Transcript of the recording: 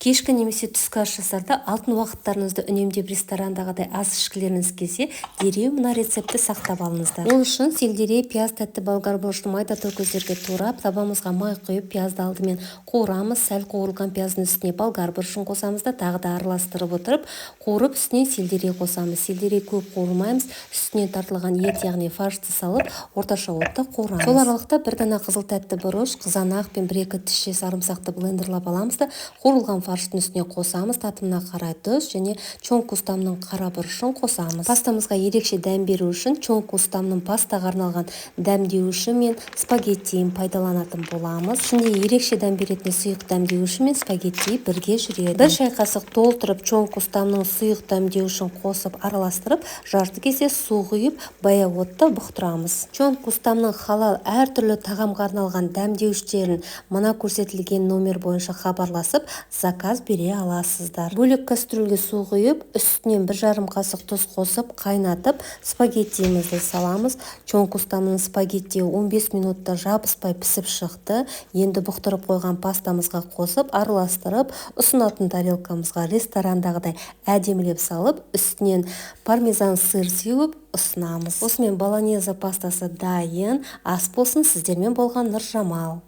Кешкі немесе түскі ас жасарда алтын уақыттарыңызды үнемдеп ресторандағыдай ас ішкілеріңіз келсе, дереу мына рецептті сақтап алыңыздар. Ол үшін сельдерей, пияз, тәтті болгар борщты майда төкөздерге турап, табамызға май құйып, пиязды алдымен қуырамыз, сәл қуырылған пияздың үстіне болгар борщын қосамыз да тағы да араластырып отырып, қуырып үстіне сельдерей қосамыз. Сельдерей көп қуырмаймыз, үстіне тартылған ет, яғни фаршты салып, орташа отта қуырамыз. Сол аралықта бір дана қызыл тәтті бұрыш, қызанақ пен 1-2 тісше сарымсақты блендерлап аламыз да қуырылған фарштың үстіне қосамыз, татымына қарай тұз және чоң кустамның қара бұрышын қосамыз. Пастамызға ерекше дәм беру үшін чоң кустамның пастаға арналған дәмдеуіші мен спагеттиін пайдаланатын боламыз. Ішінде ерекше дәм беретін сұйық дәмдеуіші мен спагетти бірге жүреді. 1 шай қасық толтырып чоң кустамның сұйық дәмдеуішін қосып араластырып, жарты кесе су құйып, баяу отта бұқтырамыз. Чоң кустамның халал әртүрлі тағамға арналған дәмдеуіштерін мына көрсетілген номер бойынша хабарласып, заказ бере аласыздар. Бөлек кастрюльге су құйып, үстінен 1,5 қасық тұз қосып, қайнатып, спагеттиімізді саламыз. Чоң кустамның спагетти 15 минутта жабыспай пісіп шықты. Енді бұқтырып қойған пастамызға қосып, араластырып, ұсынатын тарелкамызға ресторандағыдай әдемілеп салып, үстінен пармезан сыр сеуіп ұсынамыз. Осымен болонеза пастасы дайын. Ас болсын. Сіздермен болған Нұржамал.